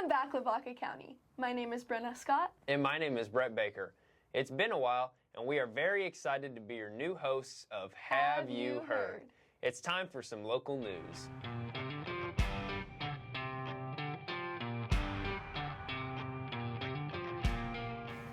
Welcome back, Lavaca County. My name is Brenna Scott. And my name is Brett Baker. It's been a while, and we are very excited to be your new hosts of Have You Heard? It's time for some local news.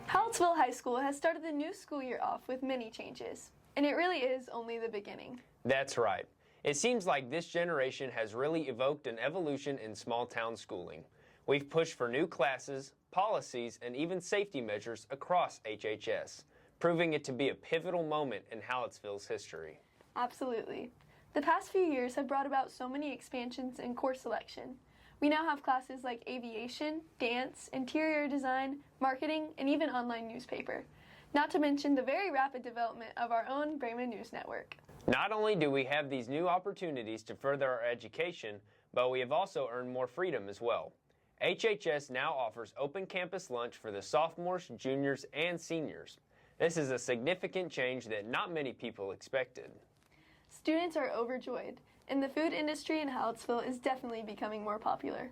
Hallettsville High School has started the new school year off with many changes, and it really is only the beginning. That's right. It seems like this generation has really evoked an evolution in small-town schooling. We've pushed for new classes, policies, and even safety measures across HHS, proving it to be a pivotal moment in Hallettsville's history. Absolutely. The past few years have brought about so many expansions in course selection. We now have classes like aviation, dance, interior design, marketing, and even online newspaper. Not to mention the very rapid development of our own Bremen News Network. Not only do we have these new opportunities to further our education, but we have also earned more freedom as well. HHS now offers open campus lunch for the sophomores, juniors, and seniors. This is a significant change that not many people expected. Students are overjoyed, and the food industry in Hallettsville is definitely becoming more popular.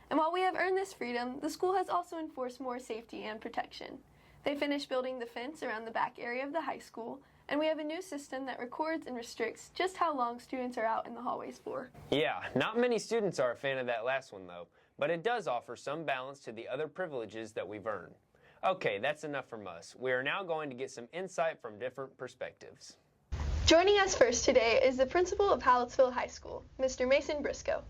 And while we have earned this freedom, the school has also enforced more safety and protection. They finished building the fence around the back area of the high school, and we have a new system that records and restricts just how long students are out in the hallways for. Yeah, not many students are a fan of that last one though, but it does offer some balance to the other privileges that we've earned. Okay, that's enough from us. We are now going to get some insight from different perspectives. Joining us first today is the principal of Hallettsville High School, Mr. Mason Briscoe.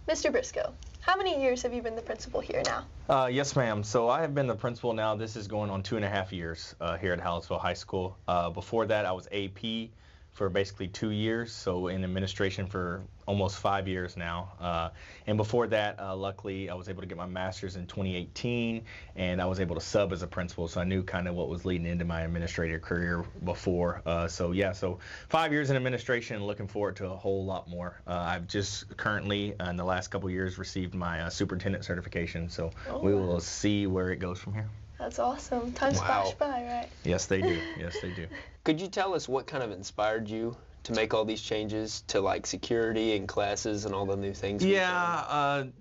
Mr. Briscoe, how many years have you been the principal here now? Yes, ma'am. So I have been the principal now. This is going on 2.5 years here at Hallettsville High School. Before that, I was AP for basically 2 years, so in administration for almost 5 years now. And before that, luckily, I was able to get my master's in 2018, and I was able to sub as a principal, so I knew kind of what was leading into my administrative career before. So 5 years in administration and looking forward to a whole lot more. I've just currently, in the last couple years, received my superintendent certification, so we will see where it goes from here. That's awesome. Time flash by, right? Yes, they do. Yes, they do. Could you tell us what kind of inspired you to make all these changes to like security and classes and all the new things?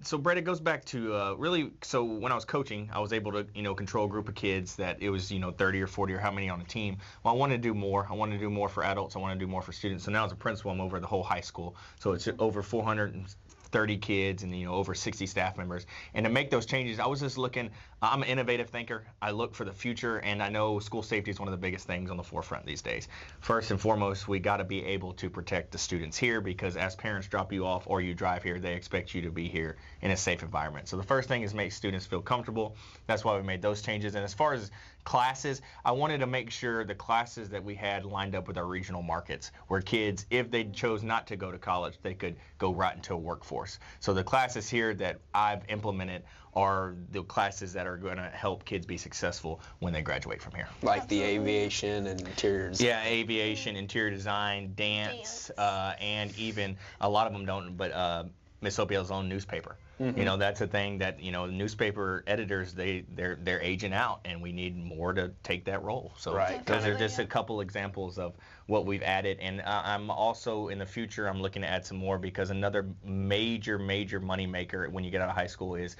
So Brett, it goes back to really, so when I was coaching, I was able to, control a group of kids that it was, 30 or 40 or how many on a team. Well, I wanted to do more. I wanted to do more for adults. I wanted to do more for students. So now as a principal, I'm over the whole high school. So it's over 430 kids and over 60 staff members. And to make those changes, I was just looking, I'm an innovative thinker. I look for the future, and I know school safety is one of the biggest things on the forefront these days. First and foremost, we got to be able to protect the students here, because as parents drop you off or you drive here, they expect you to be here in a safe environment. So the first thing is make students feel comfortable. That's why we made those changes. And as far as classes, I wanted to make sure the classes that we had lined up with our regional markets, where kids, if they chose not to go to college, they could go right into a workforce. So the classes here that I've implemented are the classes that are going to help kids be successful when they graduate from here. Like the aviation and interior design. Yeah, aviation, interior design, dance. And even a lot of them don't, but Miss Opiel's own newspaper. Mm-hmm. That's a thing that, newspaper editors, they're aging out, and we need more to take that role. So those are just a couple examples of what we've added. And I'm also, in the future, I'm looking to add some more, because another major money maker when you get out of high school is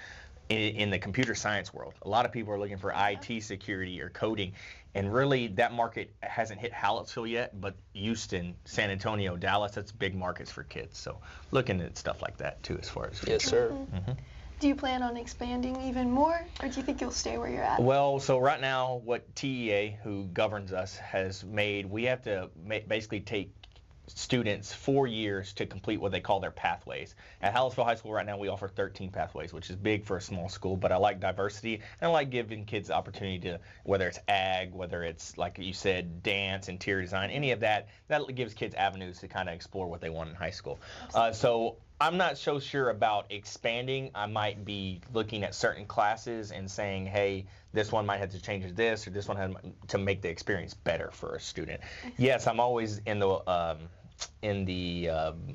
in the computer science world. A lot of people are looking for IT security or coding, and really that market hasn't hit Hallettsville yet, but Houston, San Antonio, Dallas, that's big markets for kids. So looking at stuff like that too as far as future. Yes, sir. Mm-hmm. Do you plan on expanding even more, or do you think you'll stay where you're at? Well, so right now what TEA, who governs us, has made, we have to basically take students 4 years to complete what they call their pathways. At Hallettsville High School right now, we offer 13 pathways, which is big for a small school, but I like diversity, and I like giving kids the opportunity to, whether it's ag, whether it's, like you said, dance, interior design, any of that gives kids avenues to kind of explore what they want in high school. So I'm not so sure about expanding. I might be looking at certain classes and saying, hey, this one might have to change this, or this one had to make the experience better for a student. Yes, I'm always in the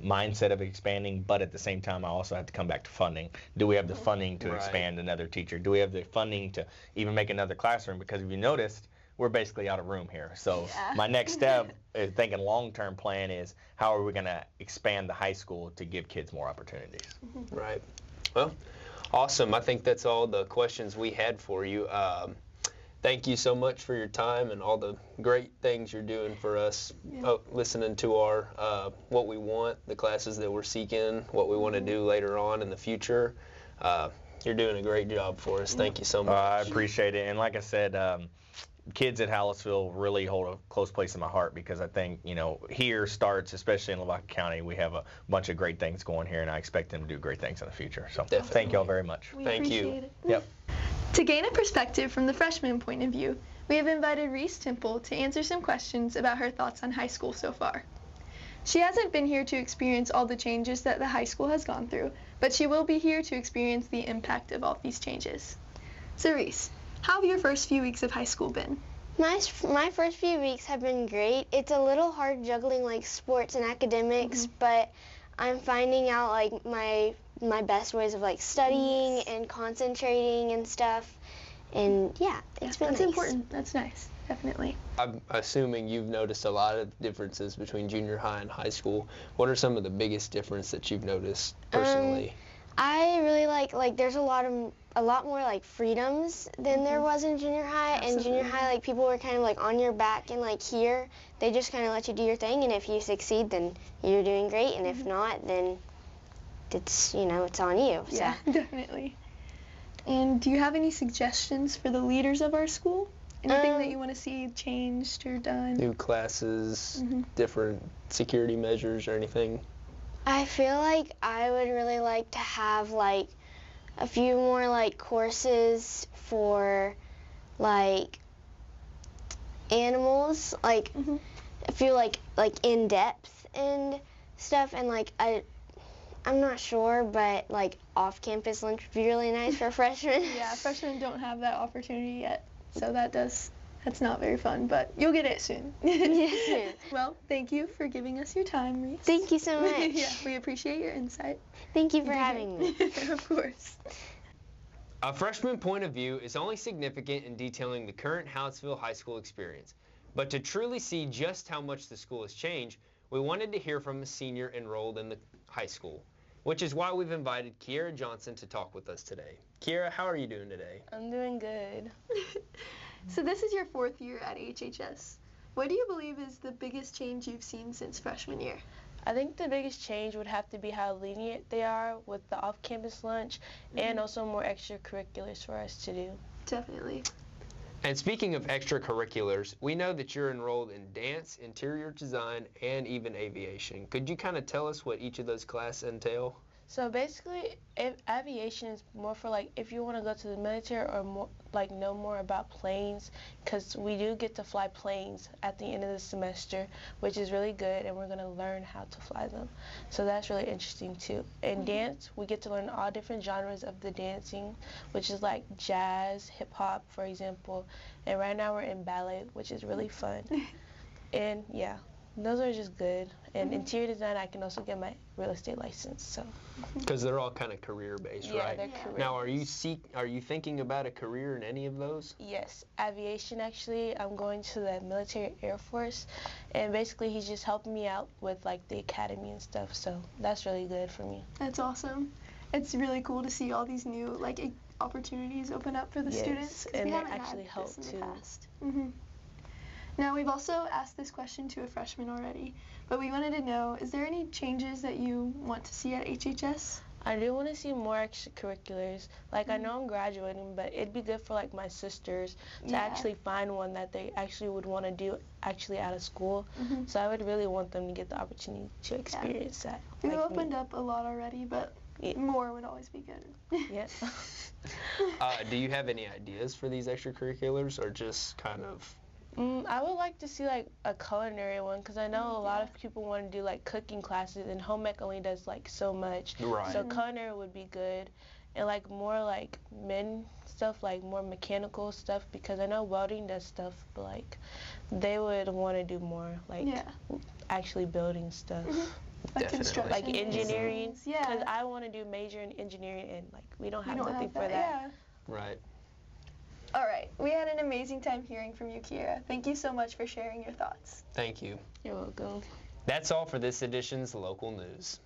mindset of expanding, but at the same time, I also have to come back to funding. Do we have the funding to expand another teacher? Do we have the funding to even make another classroom? Because if you noticed, we're basically out of room here. So my next step, thinking long-term plan, is how are we going to expand the high school to give kids more opportunities? Right. Well, Awesome. I think that's all the questions we had for you. Thank you so much for your time and all the great things you're doing for us. Yeah. Listening to our what we want, the classes that we're seeking, what we want to do later on in the future. You're doing a great job for us. Thank you so much. I appreciate it. And like I said, kids at Hallettsville really hold a close place in my heart because I think, here starts, especially in Lavaca County, we have a bunch of great things going here, and I expect them to do great things in the future. So Definitely. thank you all very much. We Thank you. appreciate it. Yep. To gain a perspective from the freshman point of view, we have invited Reese Temple to answer some questions about her thoughts on high school so far. She hasn't been here to experience all the changes that the high school has gone through, but she will be here to experience the impact of all these changes. So Reese, how have your first few weeks of high school been? My first few weeks have been great. It's a little hard juggling like sports and academics, but I'm finding out like my best ways of like studying and concentrating and stuff. And yeah, it's been That's nice. important. That's nice. Definitely. I'm assuming you've noticed a lot of differences between junior high and high school. What are some of the biggest differences that you've noticed personally? I really like there's a lot more like freedoms than there was in junior high. And junior high, like people were kind of like on your back, and like here they just kind of let you do your thing, and if you succeed then you're doing great, and if not then it's it's on you. So. Yeah, definitely. And do you have any suggestions for the leaders of our school? Anything that you want to see changed or done? New classes, different security measures or anything? I feel like I would really like to have like a few more like courses for like animals, like a few like in depth and stuff, and like I'm not sure, but like off-campus lunch would be really nice for freshmen. Yeah, freshmen don't have that opportunity yet, so that's not very fun, but you'll get it soon. Yes. Well, thank you for giving us your time, Reese. Thank you so much. Yeah, we appreciate your insight. Thank you for having me. Of course. A freshman point of view is only significant in detailing the current Hallettsville High School experience. But to truly see just how much the school has changed, we wanted to hear from a senior enrolled in the high school, which is why we've invited Kiera Johnson to talk with us today. Kiera, how are you doing today? I'm doing good. So this is your 4th year at HHS. What do you believe is the biggest change you've seen since freshman year? I think the biggest change would have to be how lenient they are with the off-campus lunch and also more extracurriculars for us to do. Definitely. And speaking of extracurriculars, we know that you're enrolled in dance, interior design, and even aviation. Could you kind of tell us what each of those classes entail? So basically, aviation is more for like if you want to go to the military or more, like know more about planes, because we do get to fly planes at the end of the semester, which is really good, and we're going to learn how to fly them. So that's really interesting too. In dance, we get to learn all different genres of the dancing, which is like jazz, hip hop, for example. And right now we're in ballet, which is really fun. And yeah. Those are just good. And interior design, I can also get my real estate license. So. Because they're all kind of career-based, Yeah, right? they're career. Now, are you thinking about a career in any of those? Yes, aviation actually. I'm going to the military Air Force, and basically he's just helping me out with like the academy and stuff. So that's really good for me. That's awesome. It's really cool to see all these new opportunities open up for the students. 'Cause and we they haven't actually had help this in too. the past. Now, we've also asked this question to a freshman already, but we wanted to know, is there any changes that you want to see at HHS? I do want to see more extracurriculars. Like I know I'm graduating, but it'd be good for like my sisters to actually find one that they actually would want to do actually out of school. So I would really want them to get the opportunity to experience that. We've like opened me. up a lot already, but more would always be good. Yeah. Do you have any ideas for these extracurriculars, or just kind of? I would like to see like a culinary one, because I know a lot of people want to do like cooking classes, and home ec only does like so much. Right. So culinary would be good, and like more like men stuff, like more mechanical stuff, because I know welding does stuff, but like they would want to do more like actually building stuff. Like Definitely. construction. Like engineering, Yeah. because I want to do major in engineering, and like we don't have We don't nothing have for that. Yeah. Right. All right. We had an amazing time hearing from you, Kiera. Thank you so much for sharing your thoughts. Thank you. You're welcome. That's all for this edition's Local News.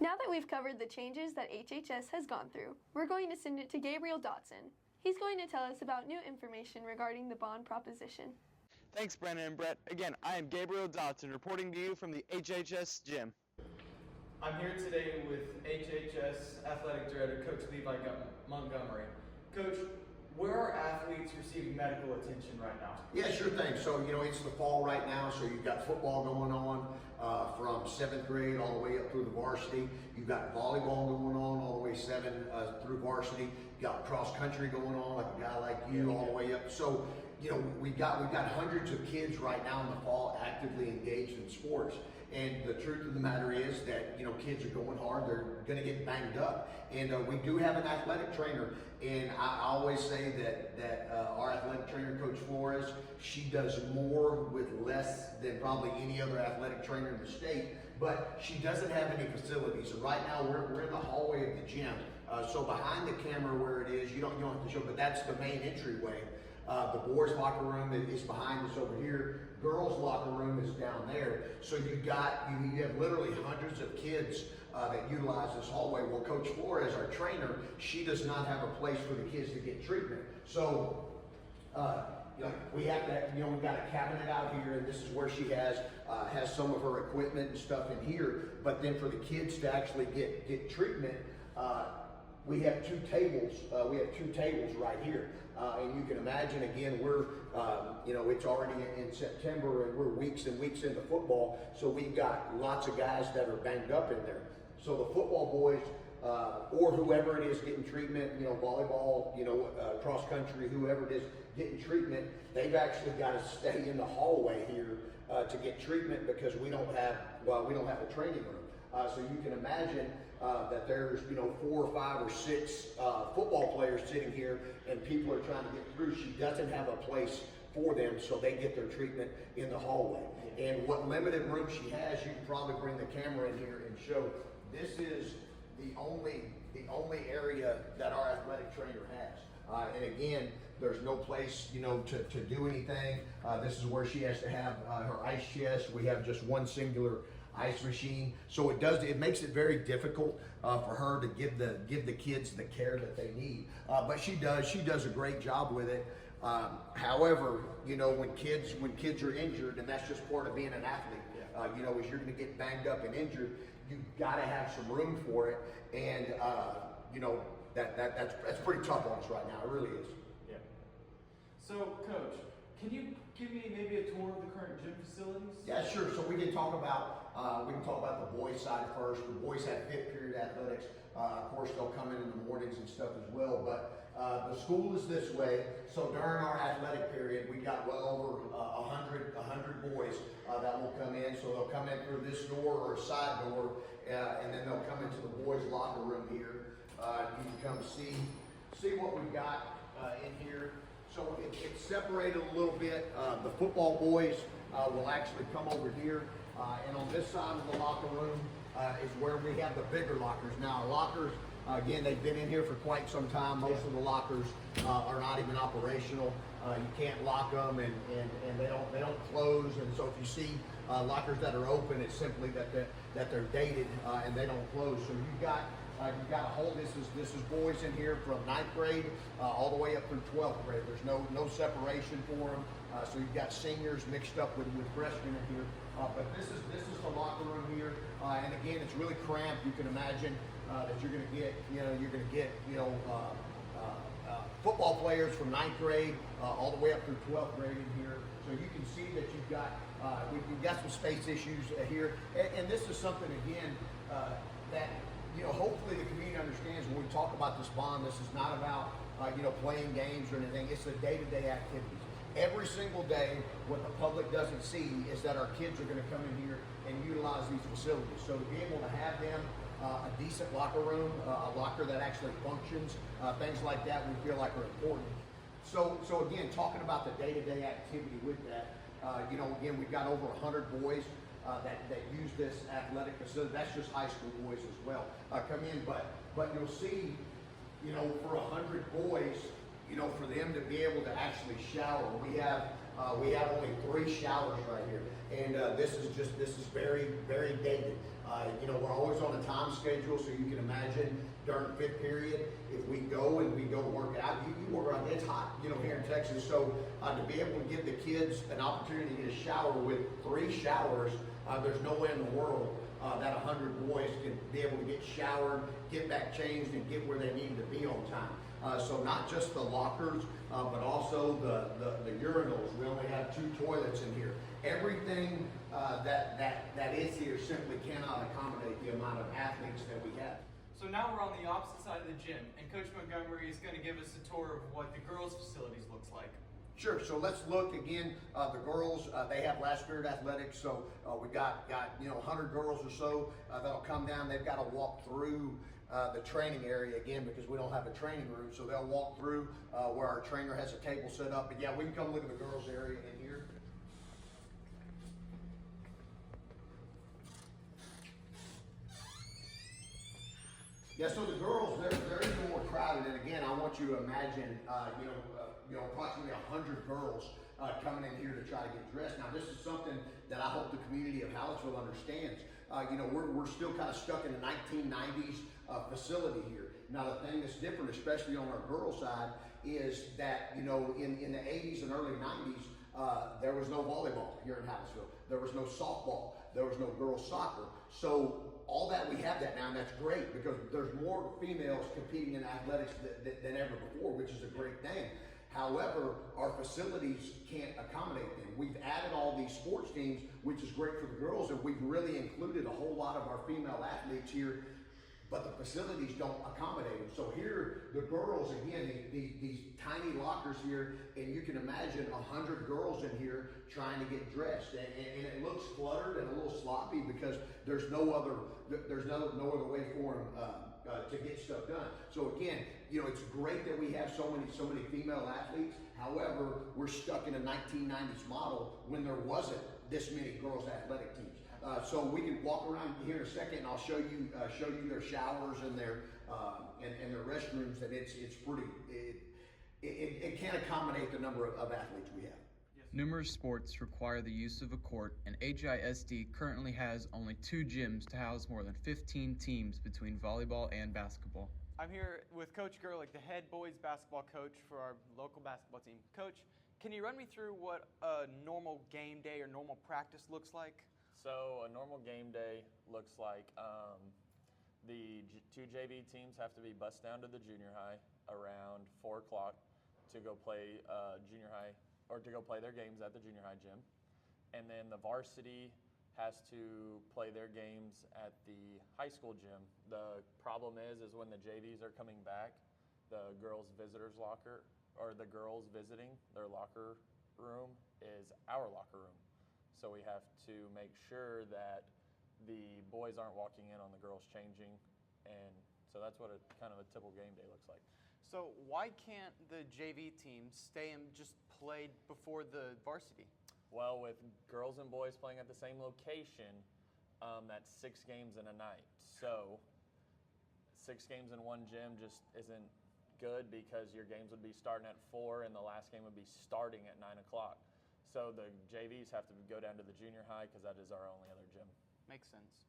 Now that we've covered the changes that HHS has gone through, we're going to send it to Gabriel Dotson. He's going to tell us about new information regarding the bond proposition. Thanks, Brandon and Brett. Again, I am Gabriel Dotson reporting to you from the HHS gym. I'm here today with HHS Athletic Director Coach Levi Montgomery. Coach, where are athletes receiving medical attention right now? Yeah, sure thing. So, it's the fall right now, so you've got football going on from 7th grade all the way up through the varsity. You've got volleyball going on all the way 7 through varsity. You've got cross country going on, like a guy like you, all the way up. So, we've got hundreds of kids right now in the fall actively engaged in sports. And the truth of the matter is that, kids are going hard. They're going to get banged up. And we do have an athletic trainer. And I always say that our athletic trainer, Coach Flores, she does more with less than probably any other athletic trainer in the state. But she doesn't have any facilities. So right now we're in the hallway of the gym. So behind the camera where it is, you don't have to show, but that's the main entryway. The boys' locker room is behind us over here. Girls' locker room is down there. So you have literally hundreds of kids that utilize this hallway. Well, Coach Flores, our trainer, she does not have a place for the kids to get treatment. So we have that. We've got a cabinet out here, and this is where she has some of her equipment and stuff in here. But then for the kids to actually get treatment. We have two tables. We have two tables right here, and you can imagine. Again, we're, it's already in September, and we're weeks and weeks into football. So we've got lots of guys that are banged up in there. So the football boys, or whoever it is getting treatment, volleyball, cross country, whoever it is getting treatment, they've actually got to stay in the hallway here to get treatment because we don't have a training room. So you can imagine that there's 4 or 5 or 6 football players sitting here, and people are trying to get through. She doesn't have a place for them, so they get their treatment in the hallway. And what limited room she has, you can probably bring the camera in here and show. This is the only area that our athletic trainer has. And again, there's no place, to do anything. This is where she has to have her ice chest. We have just one singular ice machine, so it makes it very difficult for her to give the kids the care that they need. But she does a great job with it. However, when kids are injured, and that's just part of being an athlete. As you're going to get banged up and injured, you've got to have some room for it, and that's pretty tough on us right now. It really is. Yeah. So, Coach, can you give me maybe a tour of the current gym facilities? Yeah, sure. So we can talk about the boys' side first. The boys have fifth period athletics. Of course, they'll come in the mornings and stuff as well. But the school is this way. So during our athletic period, we got well over 100 boys that will come in. So they'll come in through this door or a side door, and then they'll come into the boys' locker room here. You can come see what we've got in here. So it's separated a little bit. The football boys will actually come over here, and on this side of the locker room is where we have the bigger lockers. Now our lockers, again, they've been in here for quite some time. Most of the lockers are not even operational. You can't lock them, and they don't close. And so if you see lockers that are open, it's simply that they're dated and they don't close. So you've got a whole. This is boys in here from 9th grade all the way up through 12th grade. There's no separation for them. So you've got seniors mixed up with freshmen in here. But this is the locker room here, and again, it's really cramped. You can imagine that you're going to get football players from 9th grade all the way up through 12th grade in here. So you can see that you've got some space issues here, and this is something again that. Hopefully the community understands when we talk about this bond, this is not about, playing games or anything. It's the day-to-day activities. Every single day, what the public doesn't see is that our kids are going to come in here and utilize these facilities. So to be able to have them a decent locker room, a locker that actually functions, things like that we feel like are important. So again, talking about the day-to-day activity with that, again, we've got over 100 boys that use this athletic facility. That's just high school boys as well come in, but you'll see, for 100 boys, for them to be able to actually shower, we have only 3 showers right here, and this is very, very dated. We're always on a time schedule, so you can imagine during fifth period, if we go work out, you work out, it's hot, here in Texas. So to be able to give the kids an opportunity to get a shower with 3 showers, there's no way in the world that 100 boys can be able to get showered, get back changed, and get where they need to be on time. So not just the lockers, but also the urinals. We only have 2 toilets in here. Everything that is here simply cannot accommodate the amount of athletes that we have. So now we're on the opposite side of the gym, and Coach Montgomery is going to give us a tour of what the girls' facilities looks like. Sure. So let's look again. The girls, they have last period athletics. So we got 100 girls or so that'll come down. They've got to walk through the training area again because we don't have a training room. So they'll walk through where our trainer has a table set up. But yeah, we can come look at the girls' area in here. Yeah, so the girls, they're even more crowded, and again, I want you to imagine, approximately 100 girls coming in here to try to get dressed. Now, this is something that I hope the community of Hallettsville understands. We're still kind of stuck in the 1990s facility here. Now, the thing that's different, especially on our girls' side, is that, in the 80s and early 90s, there was no volleyball here in Hallettsville. There was no softball. There was no girls' soccer. So all that, we have that now, and that's great because there's more females competing in athletics than ever before, which is a great thing. However, our facilities can't accommodate them. We've added all these sports teams, which is great for the girls, and we've really included a whole lot of our female athletes here, but the facilities don't accommodate them. So here, the girls, again, these tiny lockers here, and you can imagine 100 girls in here trying to get dressed, and it looks cluttered and a little sloppy because there's no other way for them to get stuff done. So again, it's great that we have so many female athletes. However, we're stuck in a 1990s model when there wasn't this many girls athletic teams. So we can walk around here in a second, and I'll show you their showers and their restrooms. And it's pretty. It can't accommodate the number of athletes we have. Numerous sports require the use of a court, and HISD currently has only 2 gyms to house more than 15 teams between volleyball and basketball. I'm here with Coach Gerlich, the head boys basketball coach for our local basketball team. Coach, can you run me through what a normal game day or normal practice looks like? So a normal game day looks like the 2 JV teams have to be bussed down to the junior high around 4 o'clock to go play junior high, or to go play their games at the junior high gym. And then the varsity has to play their games at the high school gym. The problem is when the JVs are coming back, the girls' visitors locker, or the girls visiting their locker room is our locker room. So we have to make sure that the boys aren't walking in on the girls changing, and so that's what a kind of a typical game day looks like. So why can't the JV team stay and just play before the varsity? Well, with girls and boys playing at the same location, that's 6 games in a night. So 6 games in one gym just isn't good because your games would be starting at 4 and the last game would be starting at 9 o'clock. So the JVs have to go down to the junior high because that is our only other gym. Makes sense.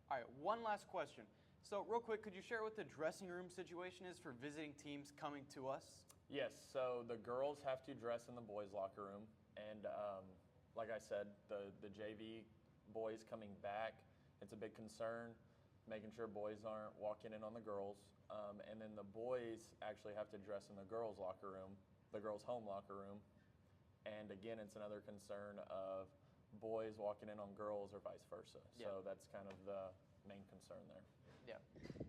All right, one last question. So real quick, could you share what the dressing room situation is for visiting teams coming to us? Yes, so the girls have to dress in the boys' locker room. And like I said, the JV boys coming back, it's a big concern, making sure boys aren't walking in on the girls. And then the boys actually have to dress in the girls' locker room, the girls' home locker room. And again, it's another concern of boys walking in on girls or vice versa. Yeah. So that's kind of the main concern there. Yeah.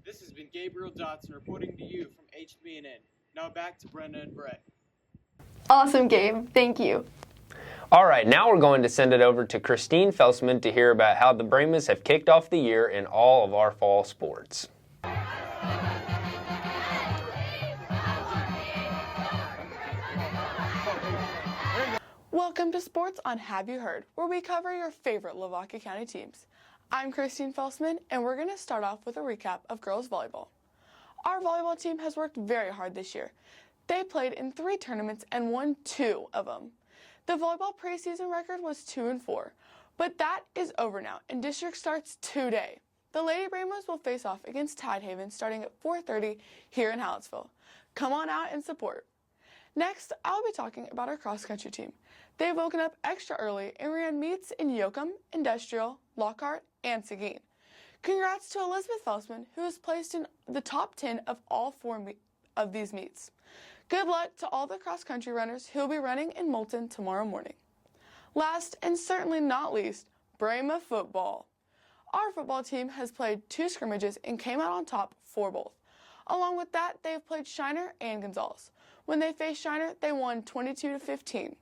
This has been Gabriel Dotson reporting to you from HBNN. Now back to Brenda and Brett. Awesome, Gabe. Thank you. All right, now we're going to send it over to Christine Felsman to hear about how the Brahmas have kicked off the year in all of our fall sports. Welcome to Sports on Have You Heard, where we cover your favorite Lavaca County teams. I'm Christine Felsman, and we're going to start off with a recap of girls volleyball. Our volleyball team has worked very hard this year. They played in 3 tournaments and won 2 of them. The volleyball preseason record was 2-4. But that is over now, and district starts today. The Lady Brahmas will face off against Tidehaven starting at 4:30 here in Hallettsville. Come on out and support. Next, I'll be talking about our cross-country team. They've woken up extra early and ran meets in Yoakum, Industrial, Lockhart, and Seguin. Congrats to Elizabeth Felsman, who was placed in the top 10 of all 4 of these meets. Good luck to all the cross-country runners who will be running in Moulton tomorrow morning. Last and certainly not least, Brahma football. Our football team has played 2 scrimmages and came out on top for both. Along with that, they have played Shiner and Gonzales. When they faced Shiner, they won 22-15.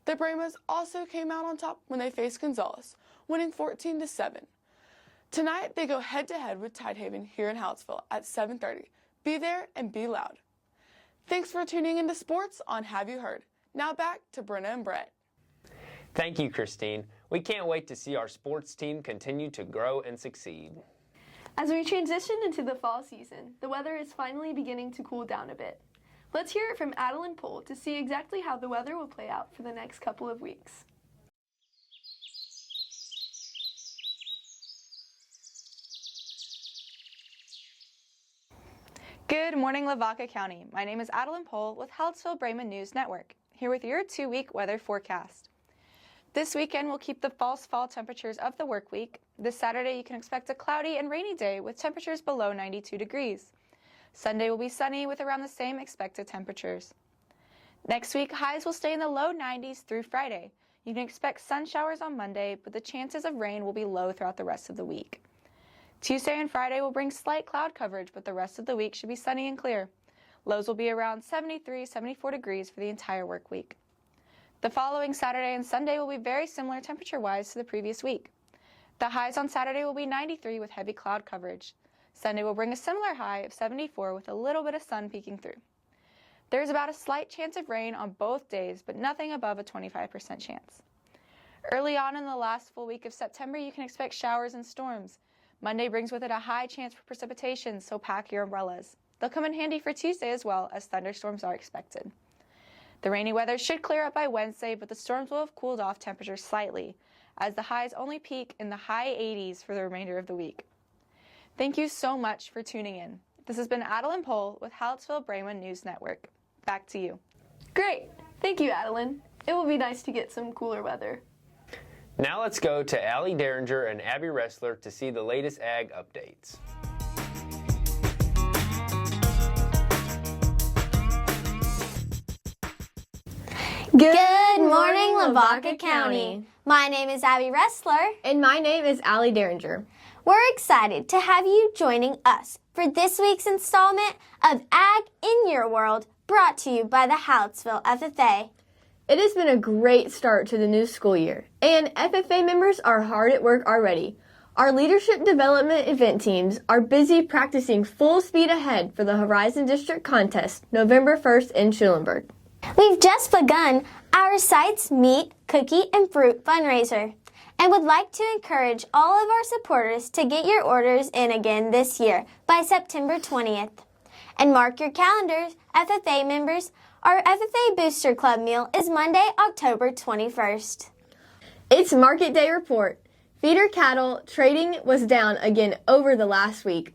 The Brahmas also came out on top when they faced Gonzales, winning 14-7. Tonight, they go head-to-head with Tidehaven here in Hallettsville at 7:30. Be there and be loud. Thanks for tuning into sports on Have You Heard? Now back to Brenna and Brett. Thank you, Christine. We can't wait to see our sports team continue to grow and succeed. As we transition into the fall season, the weather is finally beginning to cool down a bit. Let's hear it from Adeline Pohl to see exactly how the weather will play out for the next couple of weeks. Good morning, Lavaca County. My name is Adeline Pohl with Hallettsville Brahma News Network, here with your 2-week weather forecast. This weekend will keep the false fall temperatures of the work week. This Saturday you can expect a cloudy and rainy day with temperatures below 92 degrees. Sunday will be sunny with around the same expected temperatures. Next week, highs will stay in the low 90s through Friday. You can expect sun showers on Monday, but the chances of rain will be low throughout the rest of the week. Tuesday and Friday will bring slight cloud coverage, but the rest of the week should be sunny and clear. Lows will be around 73-74 degrees for the entire work week. The following Saturday and Sunday will be very similar temperature-wise to the previous week. The highs on Saturday will be 93 with heavy cloud coverage. Sunday will bring a similar high of 74 with a little bit of sun peeking through. There is about a slight chance of rain on both days, but nothing above a 25% chance. Early on in the last full week of September, you can expect showers and storms. Monday brings with it a high chance for precipitation, so pack your umbrellas. They'll come in handy for Tuesday as well, as thunderstorms are expected. The rainy weather should clear up by Wednesday, but the storms will have cooled off temperatures slightly, as the highs only peak in the high 80s for the remainder of the week. Thank you so much for tuning in. This has been Adeline Pohl with Hallettsville Brahma News Network. Back to you. Great. Thank you, Adeline. It will be nice to get some cooler weather. Now let's go to Allie Derringer and Abby Wrestler to see the latest ag updates. Good morning, Lavaca County. My name is Abby Wrestler. And my name is Allie Derringer. We're excited to have you joining us for this week's installment of Ag in Your World, brought to you by the Hallettsville FFA. It has been a great start to the new school year, and FFA members are hard at work already. Our leadership development event teams are busy practicing full speed ahead for the Horizon District Contest, November 1st in Schulenburg. We've just begun our Sites, Meat, Cookie, and Fruit fundraiser, and would like to encourage all of our supporters to get your orders in again this year by September 20th. And mark your calendars, FFA members, our FFA Booster Club meal is Monday, October 21st. It's Market Day Report. Feeder cattle trading was down again over the last week,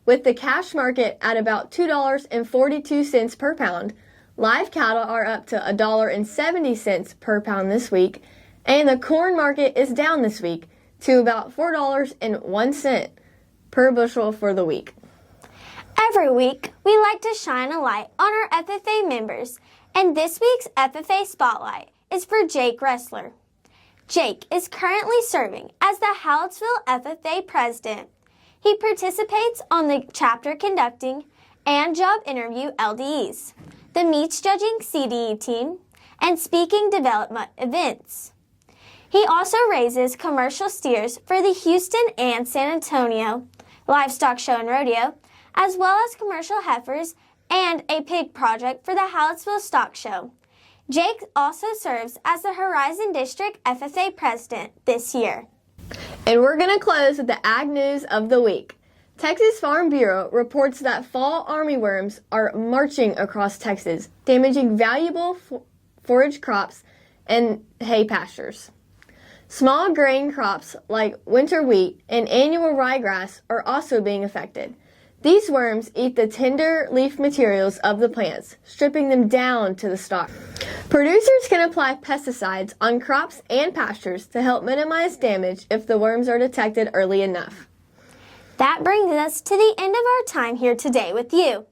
with the cash market at about $2.42 per pound. Live cattle are up to $1.70 per pound this week, and the corn market is down this week to about $4.01 per bushel for the week. Every week, we like to shine a light on our FFA members, and this week's FFA Spotlight is for Jake Wrestler. Jake is currently serving as the Hallettsville FFA President. He participates on the chapter conducting and job interview LDEs, the meats judging CDE team, and speaking development events. He also raises commercial steers for the Houston and San Antonio Livestock Show and Rodeo, as well as commercial heifers and a pig project for the Hallettsville Stock Show. Jake also serves as the Horizon District FFA President this year. And we're going to close with the Ag News of the Week. Texas Farm Bureau reports that fall armyworms are marching across Texas, damaging valuable forage crops and hay pastures. Small grain crops like winter wheat and annual ryegrass are also being affected. These worms eat the tender leaf materials of the plants, stripping them down to the stalk. Producers can apply pesticides on crops and pastures to help minimize damage if the worms are detected early enough. That brings us to the end of our time here today with you.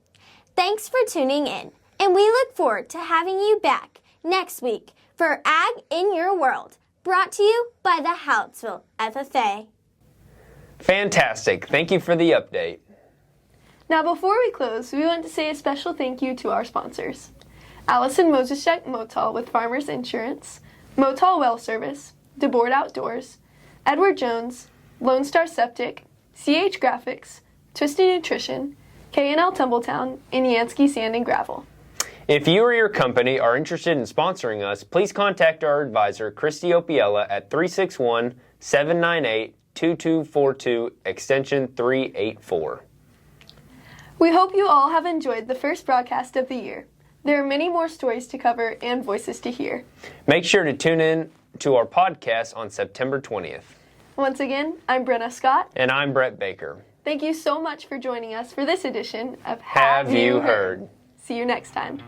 Thanks for tuning in, and we look forward to having you back next week for Ag in Your World, brought to you by the Hallettsville FFA. Fantastic. Thank you for the update. Now, before we close, we want to say a special thank you to our sponsors. Allison Moseszek Motal with Farmers Insurance, Motal Well Service, DeBoard Outdoors, Edward Jones, Lone Star Septic, CH Graphics, Twisty Nutrition, K&L Tumbletown, and Yansky Sand and Gravel. If you or your company are interested in sponsoring us, please contact our advisor, Christy Opiella, at 361-798-2242, extension 384. We hope you all have enjoyed the first broadcast of the year. There are many more stories to cover and voices to hear. Make sure to tune in to our podcast on September 20th. Once again, I'm Brenna Scott. And I'm Brett Baker. Thank you so much for joining us for this edition of Have You Heard? See you next time.